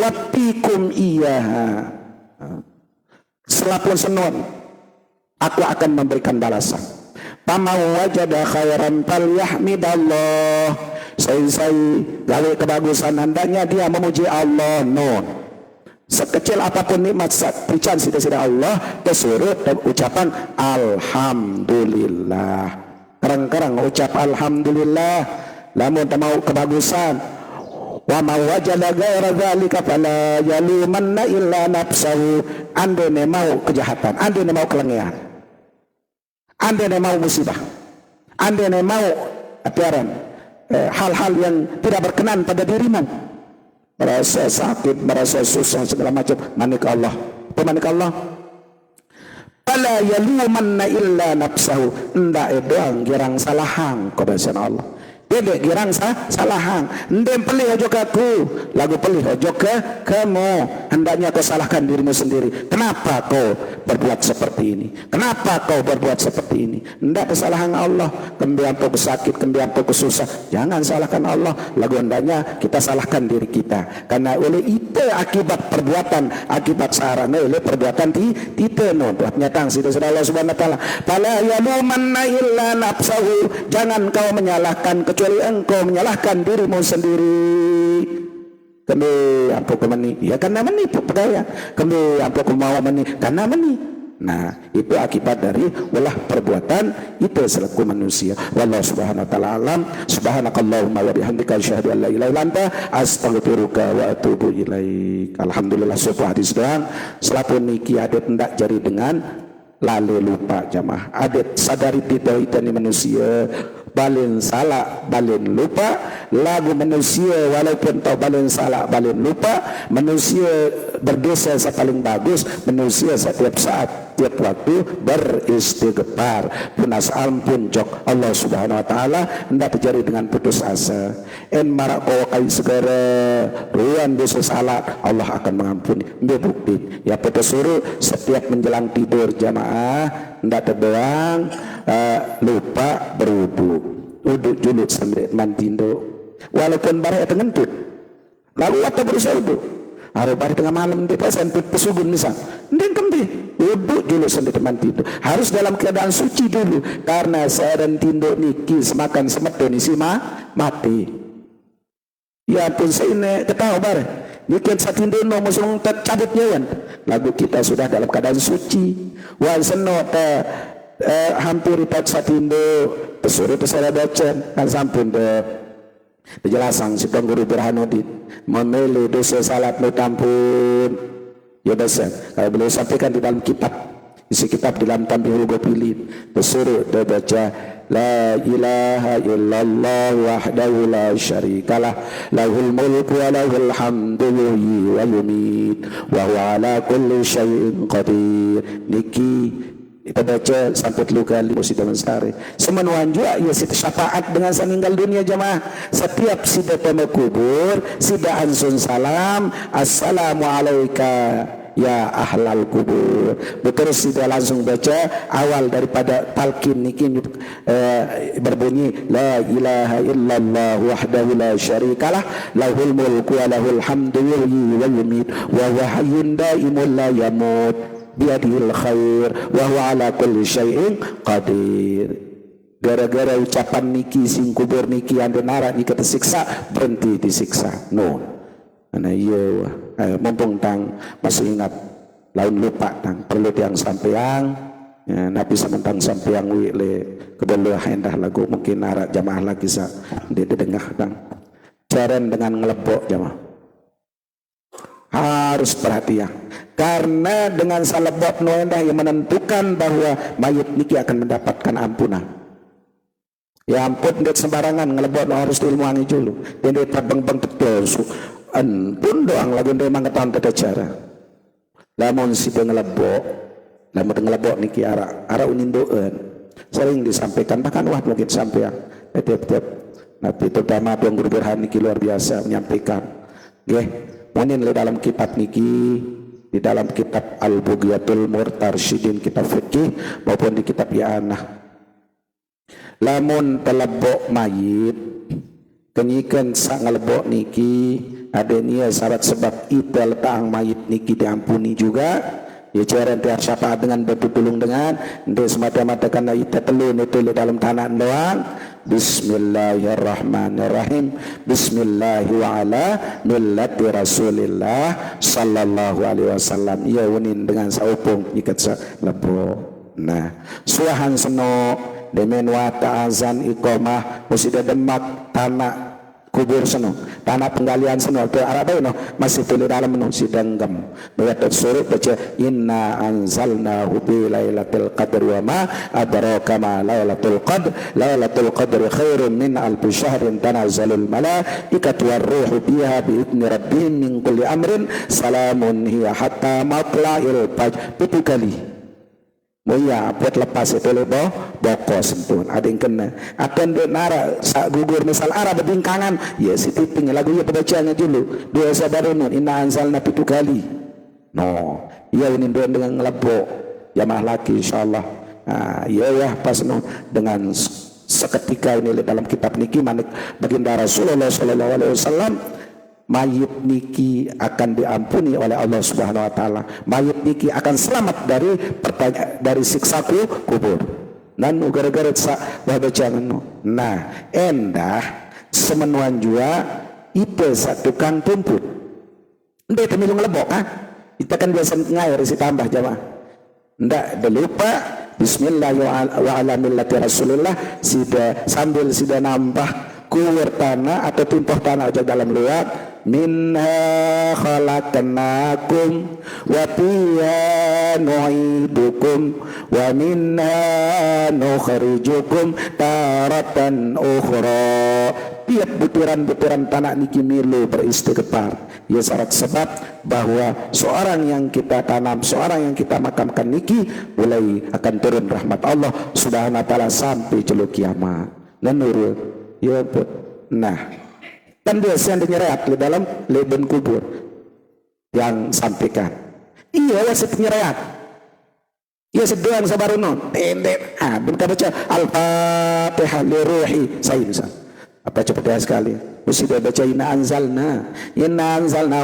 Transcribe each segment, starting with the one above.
uwatikum iyaha. Selapun senon aku akan memberikan balasan. Pamau wajada khairan falyahmidallah. Saya gawe kebagusan, hendaknya dia memuji Allah. Non sekecil apapun nikmat pican sida-sida Allah kesurut ucapan alhamdulillah. Kerang-kerang ucap alhamdulillah. Lamun mau kebagusan, wa ma wajada ghaira dzalika fala yalumanna illa nafsahu. Andene mau kejahatan, andene mau kelengean, andene mau musibah, andene mau atiaran hal-hal yang tidak berkenan pada dirimu, merasa sakit, merasa susah segala macam, manik Allah. Pemanik Allah, fala yalumanna illa nafsahu. Ndak doang girang salahang kebasan Allah. Dia girang salahang. Ndem pelih ojo ke aku, lagu pelih ojo ke kamu. Hendaknya kau salahkan dirimu sendiri. Kenapa kau berbuat seperti ini? Kenapa kau berbuat seperti ini? Ndak kesalahan Allah. Kemudian kau sakit, kemudian kau susah. Jangan salahkan Allah. Lagu hendaknya kita salahkan diri kita. Karena oleh itu akibat perbuatan, akibat sarana oleh perbuatan kita no. Buatnya tang situ Allah Subhanahu wa taala. Fala yalumanna illa nafsahu. Jangan kau menyalahkan kecuali engkau menyalahkan dirimu sendiri. Kembe apa kemani? Ya karena meni pegawai. Kembe apa mau meni? Karena meni. Nah, itu akibat dari ulah perbuatan itu selaku manusia. Wallahu subhanahu wa ta'ala alam. Subhanakallahumma wa bihamdika asyhadu an la ilaha illa anta astaghfiruka wa atubu ilaik. Alhamdulillah sebuah hadis doang. Selapun niki adet hendak jari dengan lalu lupa jamaah. Adet sadari tidak ini manusia. Balin salah, balin lupa. Lagu manusia walaupun tahu balin salah, balin lupa. Manusia berdosa paling bagus. Manusia setiap saat, tiap waktu beristighfar. Punas ampun jok Allah Subhanahu wa taala. Hendak terjadi dengan putus asa. En marak kau kai segera ruan dosa salah, Allah akan mengampuni. Dia bukti. Ya putus suruh setiap menjelang tidur jamaah hendak terdoang lupa berwudu. Uduk juluk sambil mandindo. Walaupun barang itu ngentut. Lalu apa berusaha uduk. Hari bari tengah malam di pasan pesugun misal. Ndeng kembi. Uduk juluk sambil mandindo. Harus dalam keadaan suci dulu. Karena seorang tindo niki semakan semedo nisi mati. Ya pun saya ini ketahu barang. Nikin satindo no musung tercabut nyawan. Lagu kita sudah dalam keadaan suci. Wal senot hampir ipat satindo pesuruh pesara bacaan kan sampun penjelasan si Guru Burhanuddin memilih dosa salat no tampun ya dosa. Kalau beliau sampaikan di dalam kitab, isi kitab di dalam Tambihul Ghafilin pesuruh baca la ilaha illallah wahdahu la syarikalah lahul mulku wa lahul hamdu yuhyi wa yumiit wa huwa ala kulli syai'in qadir. Niki kita baca sampai 3 kali musida mensari. Semenuan juga ya sita syafaat dengan saninggal dunia jamaah. Setiap sida temu kubur, sida ansun salam, assalamu alayka ya ahlal kubur. Betul sida langsung baca awal daripada talqin niki berbunyi la ilaha illallah wahdahu la syarikalah lahul mulku wa lahul hamdu yuhyi wa yumiit wa huwa hayyun daimul la yamut biadil khair wa huwa ala kulli syai'in qadir. Gara-gara ucapan niki sing kubur niki ande nara niki tersiksa berhenti disiksa. No. Karena iya mumpung tang masih ingat lain lupa tang perlu tiang sampeang ya, nabi sementang sampeang wi le kebelah hendah lagu mungkin nara jamaah lagi sa di dengah tang jaran dengan ngelebok jamaah. Harus perhatian karena dengan salebot noendah yang menentukan bahwa mayit niki akan mendapatkan ampunan. Ya ampun det sembarangan ngelebot harus ilmuangi dulu. Dia terbang-bang betul pun doang lagu dia mengetahui tata cara. Lamun si ngelebok, lamun ngelebok niki ara unindoen sering disampaikan bahkan wah mungkin sampean tiap-tiap nabi terutama Tuan Guru Burhan niki luar biasa menyampaikan. Nggih. Mungkin di dalam kitab niki, di dalam kitab Al-Bughyatul Murtarsyidin kitab fikih maupun di kitab Ya'anah. Lamun telebok mayit kenyikan sak ngelebok niki ada nia syarat sebab ita letang mayit niki diampuni juga ya ceren tiar syafaat dengan bertulung dengan ente semata-mata karena ita telun itu dalam tanah doang. Bismillahirrahmanirrahim. Bismillahi wa ala millati Rasulillah sallallahu alaihi wasallam. Ia unin dengan saupung ikat lebo. Nah, suahan seno demen wata azan iqamah musida demak tanah kubur seno, tanah penggalian seno ke arah no masih tulis dalam menu sidang gam. Bayat surat baca inna anzalnahu fi lailatul qadr wa ma adraka ma lailatul qadr. Lailatul qadr khairun min alf syahrin tanazzalul malaikatu warruhu fiha bi idzni rabbihim min kulli amrin salamun hiya hatta matla'il fajr. Pitu kali Moya buat lepas itu lebo bokos pun ada yang kena akan dia nara sak gugur misal arah berbingkangan ya si tiping lagu ya pembacanya dulu dua sabarun inna anzalna pitu kali no ya ini dengan ngelebok jamaah laki insyaallah ya pas no dengan seketika ini dalam kitab niki manik baginda Rasulullah sallallahu alaihi wasallam mayit niki akan diampuni oleh Allah Subhanahu wa taala. Mayit niki akan selamat dari siksa kubur. Nanu gara-gara sa baca nanu. Nah, endah semenuan jua itu satu tukang tumput. Ndek temilung lebok kita kan biasa ngair si tambah jamaah. Ndak lupa bismillah wa ala millati Rasulillah sambil sida nambah kuwer tanah atau timpoh tanah aja dalam luar minha khalaqnakum wa fiha nu'idukum wa minha nukhrijukum taratan ukhra. Tiap butiran-butiran tanah niki milu beristighfar ya syarat sebab bahwa seorang yang kita tanam, seorang yang kita makamkan niki mulai akan turun rahmat Allah Subhanahu wa taala sampai celuk kiamat. Menurut ya pun. Nah, kan biasa yang nyeret di dalam leben kubur yang sampaikan. Iya lah nyeret. Iya sedoang sabarunon. Pendek. Bentar baca Al-Fatihah li ruhi. Saya misal. Apa cepat sekali. Mesti baca inna anzalna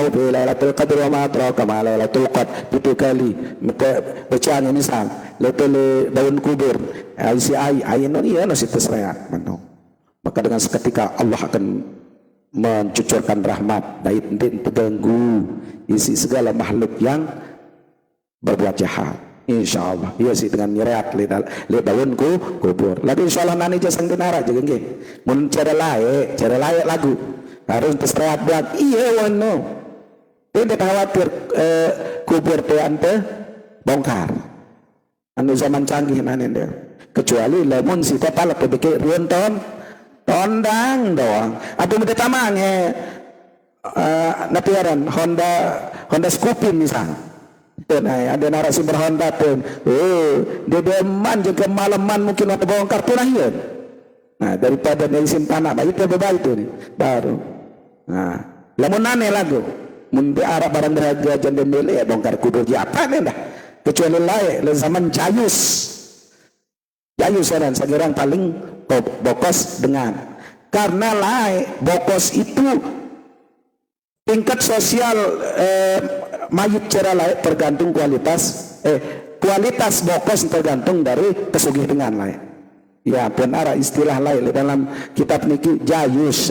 fi lailatul qadr wa ma adraka ma lailatul qadr. Itu kali. Bacaannya misal. Letul daun kubur. Isi ayin iya nasi tersereat. Maka dengan seketika Allah akan mencucurkan rahmat dari terganggu isi segala makhluk yang berbuat jahat. Insya Allah iya sih dengan nyeret lihat daun kubur lagi insya Allah nani jasang dinara juga nggih mun cara layak lagu harus terserat buat iya wano tidak khawatir kubur teh ante bongkar anu zaman canggih nanti kecuali lamun si teh palak pikir rionton tondang doang. Atau muda tamange napiaran Honda Scoopin misal. Nah, ada narasumber Honda tuh. Dedeman juga malaman mungkin ada bongkar tuh lahir. Nah, daripada naisin tanah, baik itu itu nih baru. Nah, lamun nane lagu. Mun di arah barang berharga janda mele ya bongkar kubur apa nih dah. Kecuali layak le zaman Jayus dan sekarang paling bokos dengan karena lain bokos itu tingkat sosial mayit cara lain tergantung kualitas bokos tergantung dari kesugih dengan lain ya benar istilah lain dalam kitab niki Jayus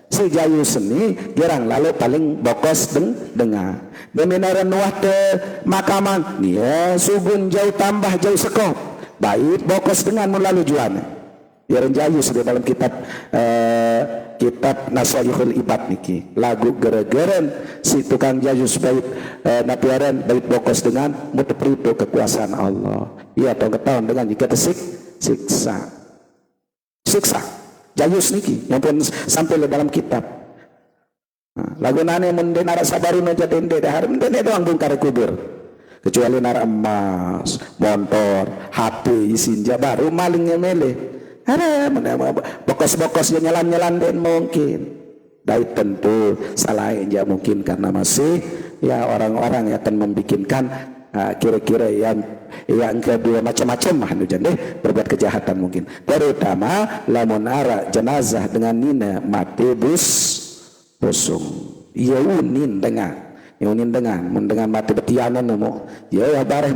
si Jayus ini gerang lalu paling bokos dengan beminaran wahde makaman ya sugun jauh tambah jauh sekop baik bokos dengan melalui jualan ya Jayus di dalam kitab Nasaihul Ibad niki lagu geregeren si tukang Jayus baik napiaran baik bokos dengan muteprito kekuasaan Allah iya tahun dengan jika siksa Jayus niki yang pun sampai dalam kitab lagu nane menden arah sabarin aja dende dahar menden doang bongkar kubur kecuali nara emas, motor, HP, isinja baru malingnya mele. Ada bokos-bokos yang nyalan dan mungkin. Dari tentu salah aja mungkin karena masih ya orang-orang yang akan membikinkan kira-kira yang kedua macam-macam mah nu deh berbuat kejahatan mungkin, terutama lamun ara jenazah dengan nina mati busung iya unin dengan mati betianan nemu ya bareh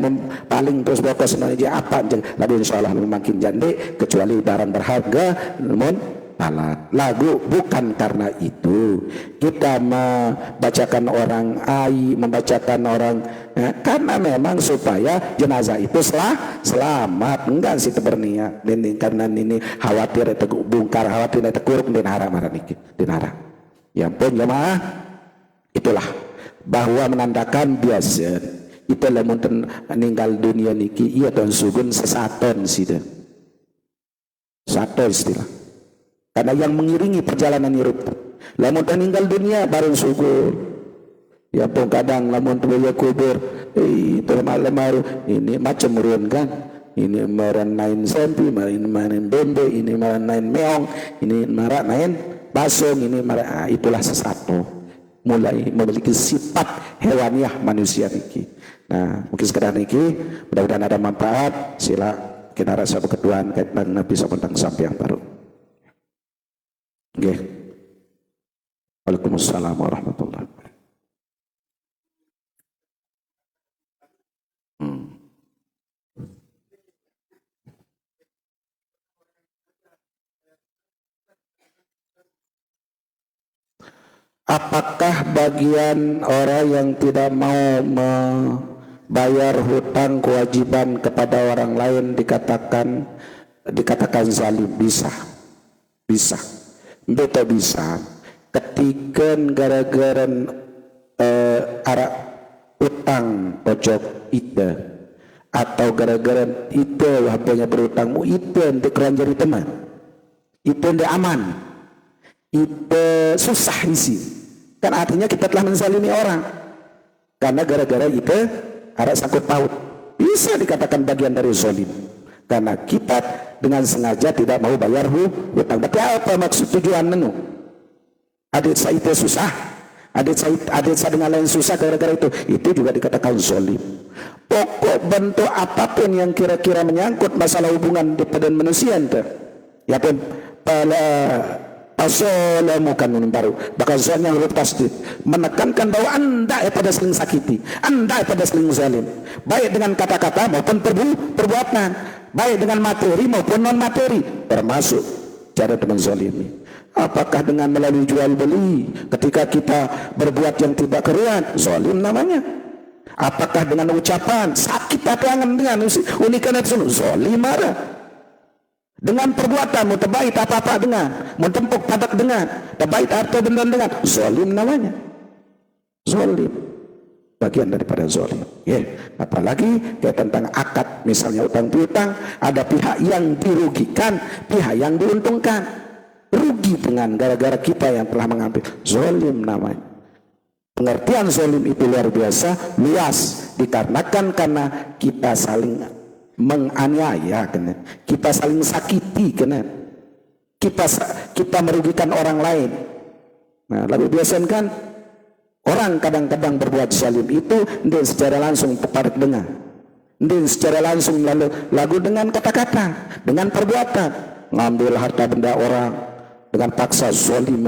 paling terus bokos aja apa lalu insyaallah makin jande kecuali barang berharga namun alat lagu bukan karena itu kita membacakan orang membacakan orang karena memang supaya jenazah itu selamat enggak sih berniat ini karena ini khawatir itu bungkar khawatir itu kuruk dinara marah niki dinara ya pun jemaah itulah bahwa menandakan biasa itu lamun meninggal dunia niki iya dan sugun sesaton sih deh satu istilah karena yang mengiringi perjalanan hidup lamun meninggal dunia baru sugun ya pun kadang lamun tuya kubur itu malam ini macam murun kan ini maran nain sempi main bembe ini maran nain meong ini maran nain basong ini maran itulah sesato mulai memiliki sifat hewaniah manusia niki. Nah, mungkin sekedar niki, mudah-mudahan ada manfaat. Sila kita rasa berkeduaan kaitan Nabi tentang sampai yang baru. Oke. Waalaikumsalam warahmatullahi wabarakatuh. Apakah bagian orang yang tidak mau membayar hutang kewajiban kepada orang lain dikatakan zalim? Bisa betul bisa ketika gara-gara arak utang pojok itu atau gara-gara itu hapanya berutangmu itu untuk keranjari teman itu untuk aman itu susah isi kan artinya kita telah menzalimi orang karena gara-gara itu ada sangkut paut bisa dikatakan bagian dari zalim karena kita dengan sengaja tidak mau bayar hutang. Berarti apa maksud tujuan nenu adik saya itu susah adik saya dengan lain susah gara-gara itu juga dikatakan zalim. Pokok bentuk apapun yang kira-kira menyangkut masalah hubungan di badan manusia itu ya pun asalamukan baru bakal soalnya huruf tasdid menekankan bahwa anda pada saling sakiti, anda pada saling zalim baik dengan kata-kata maupun perbuatan, baik dengan materi maupun non materi, termasuk cara teman zalimi. Apakah dengan melalui jual beli ketika kita berbuat yang tidak keruan, zalim namanya? Apakah dengan ucapan sakit hati angan dengan unikan itu zalim marah? Dengan perbuatan mau terbaik apa-apa dengan mau tempuk padak dengan terbaik harta benda dengan zalim namanya, zalim bagian daripada zalim ya. Apalagi kayak tentang akad misalnya utang piutang ada pihak yang dirugikan pihak yang diuntungkan rugi dengan gara-gara kita yang telah mengambil, zalim namanya. Pengertian zalim itu luar biasa luas dikarenakan karena kita saling menganiaya kena, kita saling sakiti kena, kita merugikan orang lain. Nah, lalu biasanya kan orang kadang-kadang berbuat zalim itu dan secara langsung kepada dengar, dan secara langsung lalu dengan kata-kata, dengan perbuatan ngambil harta benda orang dengan paksa zalim.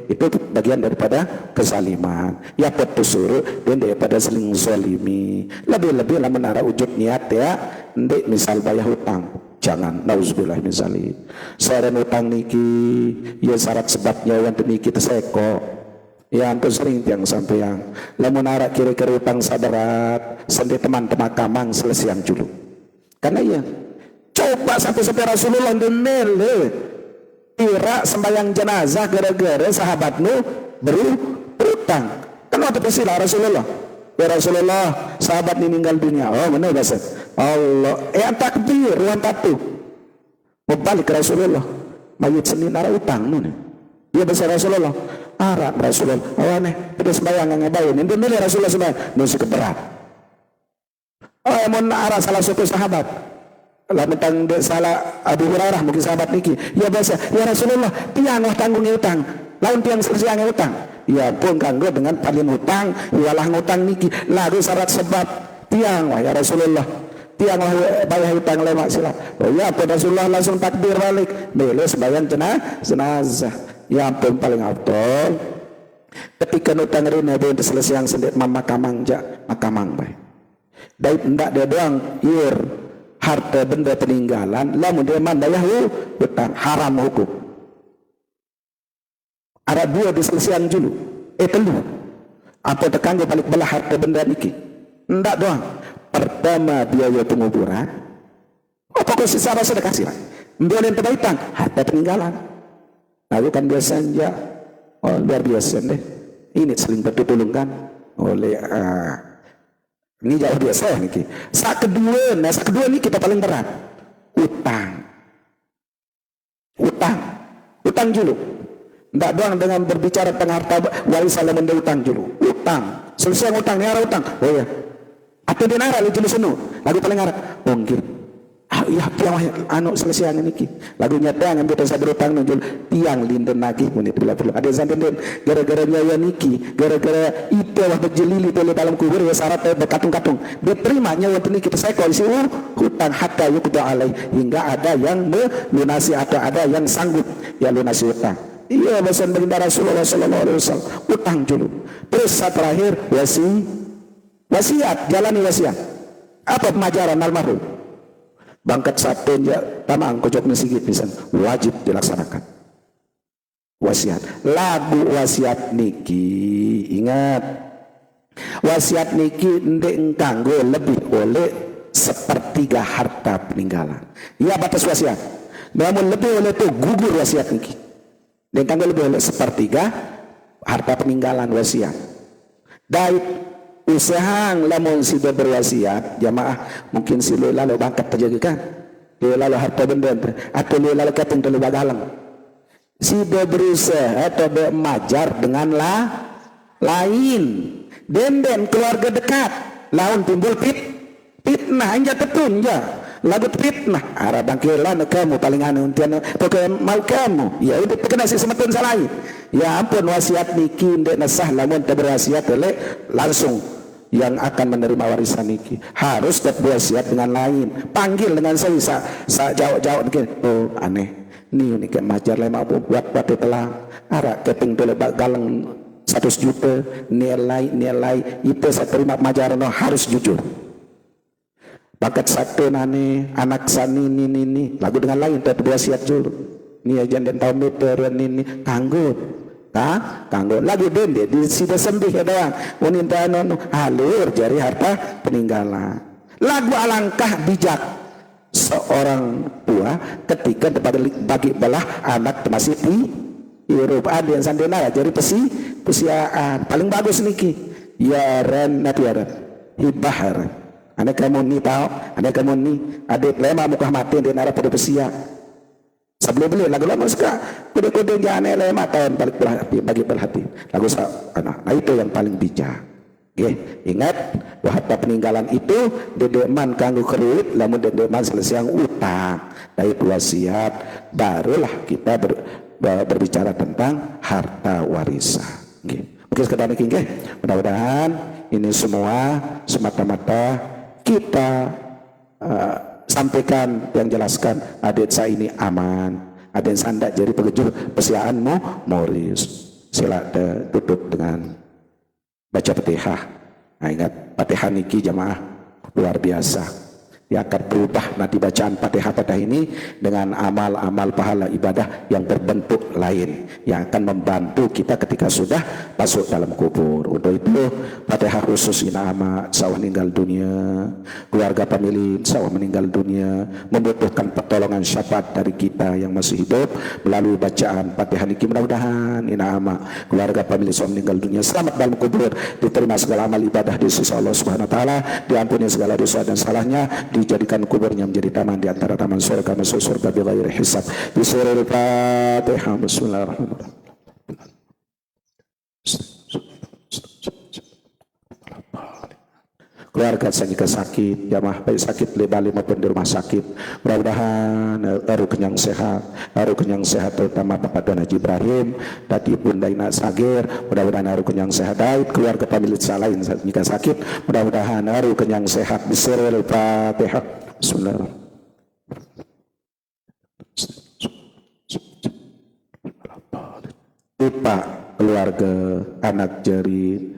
Itu bagian daripada kezaliman ya petusur dan daripada seling zalimi lebih-lebih lah menara wujud niat ya ndek misal bayar hutang jangan nauzubillah min zalik saren hutang niki ya syarat sebabnya yang niki terseko ya hampir sering yang sampai yang lamun arah kira-kira hutang sadarat sendi teman-teman kamang selesai yang dulu karena ya coba sampai Rasulullah demele kira sembahyang jenazah gara-gara sahabatmu berutang. Kan waktu pesilah Rasulullah. Ya Rasulullah, sahabat ini meninggal dunia. Oh, mana bahasa? Allah, takbir, ruang tatu. Mau balik ke Rasulullah. Mayit senin arah utang nih. Dia bahasa Rasulullah. Arah Rasulullah. Oh, aneh. Pada sembahyang yang ngabain. Ini milih Rasulullah sembahyang. Nusi keberat. Oh, mau arah salah satu sahabat. Lah mentang salah Abu Hurairah mungkin sahabat niki ya biasa ya Rasulullah tiang wah tanggung utang lawan tiang selesai utang. Ya pun kanggo dengan paling utang, ialah ngutang niki. Lalu syarat sebab tiang wah ya Rasulullah. Tiang lah bayar hutang lemak sila. Oh ya pada Rasulullah langsung takbir balik. Beliau sembahyang jenazah. Ya ampun paling afdol. Ketika nutang rina dia selesai yang sendet makamang ja makamang baik. Dai ndak dia doang iur harta benda peninggalan lamun dia mandayah hutang haram hukum. Ada dua diselesaikan dulu. Telu. Apa tekanggo balik belah harta benda niki? Ndak doang. Pertama biaya penguburan. Pokok secara sudah kasih lah. Dia yang terbaitan harta peninggalan. Lalu kan biasanya luar biasa deh. Ini saling bertolongkan oleh ini jauh biasa niki. Saat kedua ini kita paling berat. Utang dulu. Ndak doang dengan berbicara tentang harta warisan lamun utang dulu. Utang. Selesai utang ni arah utang. Oh ya. Atau dia nara lu sunu lagu paling ngarap ongkir iya tiang anu selesai yang ini lagu nyata ngambil dosa berutang nunjul tiang linden lagi menit bila perlu ada zanten gara-gara nyaya niki gara-gara itu wah berjelili tele dalam kubur ya syarat berkatung-katung diterima nyawa niki saya koalisi hutang hatta yuqda alaih hingga ada yang melunasi atau ada yang sanggup ya lunasi hutang. Iya pesan baginda Rasulullah sallallahu alaihi wasallam utang dulu. Terus terakhir wasiat, jalani wasiat. Apa pemajaran almarhum? Bangkat sapenya tamang kojok mesigit pisan, wajib dilaksanakan. Wasiat. Lagu wasiat niki, ingat. Wasiat niki ndek kanggo lebih oleh sepertiga harta peninggalan. Ya batas wasiat. Namun lebih oleh itu gugur wasiat niki. Ndek kanggo lebih oleh sepertiga harta peninggalan wasiat. Daik usahang lamun si berwasiat jamaah mungkin si lalu bangkat terjaga kan lalu harta benda atau lalu katong telu bagalang si berusaha atau majar dengan lain den keluarga dekat laun timbul fitnah anja tetun ja lagu fitnah arah bangkilan kamu paling anu untian pokoknya mau kamu ya udah kena si semetun salai ya ampun wasiat niki ndek nasah lamun berwasiat oleh langsung yang akan menerima warisan niki harus berwasiat dengan lain panggil dengan saya jawab niki oh aneh ni kayak majar lema buat telah arah keping tole galang 100 juta nilai itu saya terima majar no harus jujur bakat satu nane anak sani ini lagu dengan lain berwasiat dulu ni aja dan tahu meter ini kanggut kanggo lagu dende di sida sembih doang wanita anu halur jari harta peninggalan lagu alangkah bijak seorang tua ketika bagi belah anak masih di Eropa ada yang sandena jadi pesiaan paling bagus niki ya ren hibahar anak kamu ni tahu anak kamu ni adik lema muka mati di nara pada pesia sebelum beli lagu lama suka kode-kode jangan lema tahun bagi berhati lagu nah itu yang paling bijak. Okay. Ingat harta peninggalan itu dedeman kanggo keruit lamun dedeman selesai yang utang dari wasiat barulah kita berbicara tentang harta warisan. Okay. Mungkin sekedar ini okay. Mudah-mudahan ini semua semata-mata kita sampaikan yang jelaskan adik saya ini aman adik sandak jadi pengejuh persiaanmu Morris sila tutup dengan baca Fatihah. Nah ingat Fatihah niki jamaah luar biasa yang akan berubah nanti bacaan Fatihah pada ini dengan amal-amal pahala ibadah yang berbentuk lain yang akan membantu kita ketika sudah masuk dalam kubur. Untuk itu Fatihah khusus inama sawah meninggal dunia, keluarga famili sawah meninggal dunia membutuhkan pertolongan syafaat dari kita yang masih hidup melalui bacaan Fatihah niki. Mudah-mudahan inama keluarga famili sawah meninggal dunia selamat dalam kubur, diterima segala amal ibadah di sisi Allah Subhanahu wa taala, diampuni segala dosa dan salahnya, dijadikan kuburnya menjadi taman di antara taman surga masuk surga bighairi hisab. Bisurul Fatihah. Bismillahirrahmanirrahim. keluarga sanika sakit jamaah baik sakit di Bali maupun di rumah sakit, mudah-mudahan aru kenyang sehat terutama Bapak Tuan Haji Ibrahim tadi Bunda Ina Sagir, mudah-mudahan aru kenyang sehat daud keluarga pemilik salain sanika sakit, mudah-mudahan aru kenyang sehat. Bismillahirrahmanirrahim. Fatihah. Bismillahirrahmanirrahim. Pak keluarga anak jari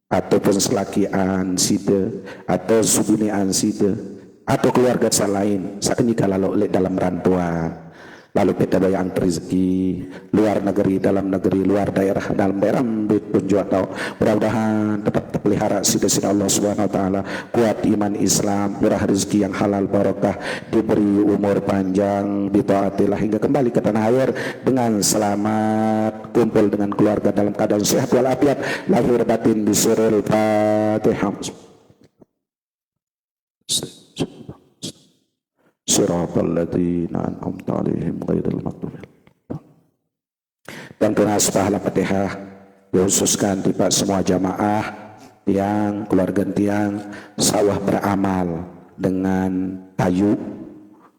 ataupun selaki anside atau subini anside atau keluarga selain sakenyika lalu dalam rantauan lalu peta bayang rezeki luar negeri dalam negeri luar daerah dalam daerah pun juga tahu mudah-mudahan tetap terpelihara sida-sida Allah Subhanahu wa taala, kuat iman Islam, murah rezeki yang halal barokah, diberi umur panjang bitaatillah hingga kembali ke tanah air dengan selamat, kumpul dengan keluarga dalam keadaan sehat walafiat lahir batin bisurul Fatihah. Siratal ladzina an'amta 'alaihim ghairil maghdubi. Dan tunas pahala Fatihah dikhususkan di Pak semua jamaah yang keluarga tiang sawah beramal dengan kayu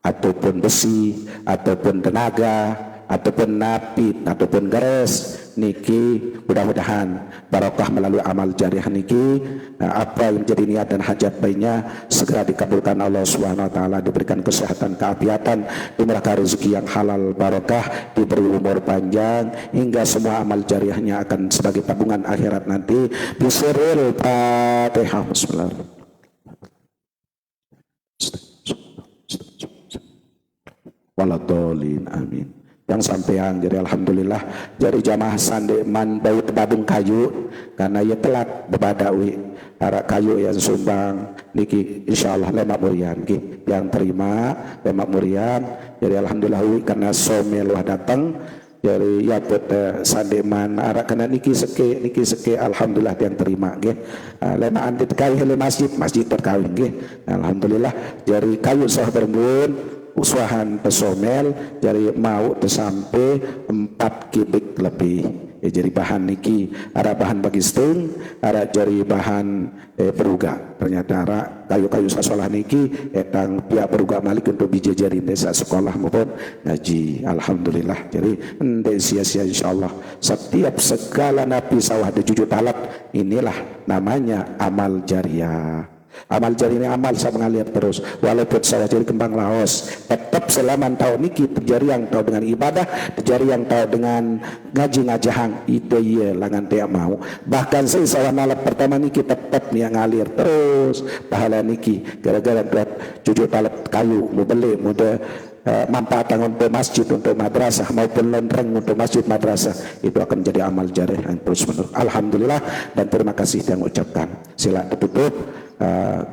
ataupun besi ataupun tenaga ataupun napit ataupun gares niki, mudah-mudahan barokah melalui amal jariah niki, apa yang menjadi niat dan hajat baiknya segera dikabulkan Allah Subhanahu wa taala, diberikan kesehatan keafiatan, dimurahkan rezeki yang halal barokah, diberi umur panjang hingga semua amal jariahnya akan sebagai tabungan akhirat nanti. Bismillahirrahmanirrahim. Fatihah. Bismillahirrahmanirrahim. Waladolin amin. Yang sampean jadi alhamdulillah jadi jamaah sandeman bau tebabung kayu karena ia telat bebadawi arak kayu yang sumbang niki insyaallah lemak murian yang terima lemak murian jadi alhamdulillah karena somel wah datang jadi ya put sandeman arak kena niki seke alhamdulillah yang terima nggih lemak andit kayu hele masjid terkawin nggih alhamdulillah jadi kayu sah berembun usahan pesomel jadi mau tersampai 4 kubik lebih ya, jadi bahan niki ada bahan bagi sting ada jadi bahan peruga ternyata ada kayu-kayu sasolah niki etang pihak peruga malik untuk bijajarin desa sekolah maupun ngaji alhamdulillah jadi endek sia-sia insyaallah setiap segala napi sawah ada jujur talat inilah namanya amal jariah. Amal jari ini amal saya mengalir terus walaupun saya jadi kembang Laos tetap selama tahun ini terjadi yang tahu dengan ibadah terjadi yang tahu dengan ngaji-ngajahang itu iya langan tiap mau bahkan saya malam pertama niki tetap nih ngalir terus pahala niki gara-gara buat jujur talat kayu mau beli muda manfaatan untuk masjid untuk madrasah maupun lonreng untuk masjid madrasah itu akan jadi amal jari yang terus menerus alhamdulillah dan terima kasih yang ucapkan sila tutup.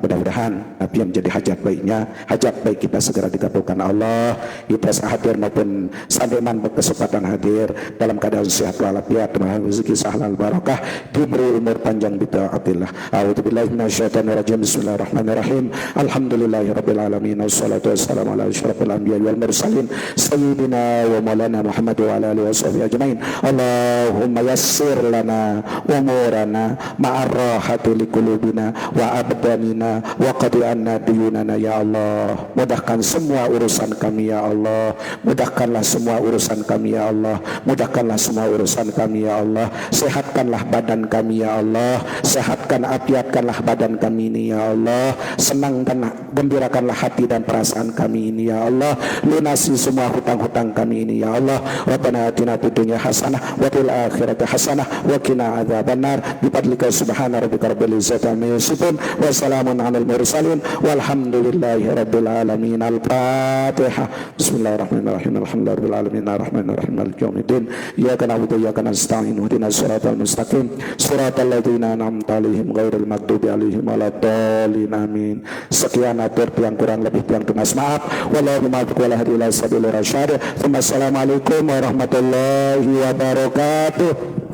Mudah-mudahan Nabi yang menjadi hajat baiknya hajat baik kita segera dikabulkan Allah kita hadir maupun sandeman berkesempatan hadir dalam keadaan sehat walafiat dengan rezeki halal barakah diberi umur panjang bitaatillah. A'udzubillahi minasyaitonir rajim. Bismillahirrahmanirrahim. Alhamdulillahirabbil alamin wassalatu wassalamu ala asyrafil anbiya'i wal mursalin sayyidina wa maulana Muhammad wa ala alihi washabbihi ajmain. Allahumma yassir lana umurana ma'ar rahati liqulubina wa abdanina wa qadi anna diyunana ya Allah. Mudahkan semua urusan kami ya Allah, mudahkanlah semua urusan kami ya Allah, mudahkanlah semua urusan kami ya Allah, sehatkanlah badan kami ya Allah, sehatkan afiatkanlah badan kami ini ya Allah, senangkanlah gembirakanlah hati dan perasaan kami ini ya Allah, lunasi semua hutang-hutang kami ini ya Allah. Rabbana atina fid dunya hasanah wa fil akhirati hasanah wa qina adzabannar bi fadlika subhana rabbika rabbil izzati amma yasifun wa salamun alal mursalin walhamdulillahi rabbil alamin. Al-Fatihah. Bismillahirrahmanirrahim. Alhamdulillahirabbil alamin arrahmanir rahim maliki yaumiddin iyyaka na'budu wa iyyaka nasta'in ihdinas siratal mustaqim siratal ladzina an'amta 'alaihim ghairil maghdubi 'alaihim waladdallin amin. Sekian atur yang kurang lebih yang tunas maaf wallahu muwaffiq wal hadi ila sabilir rasyad. Assalamualaikum warahmatullahi wabarakatuh.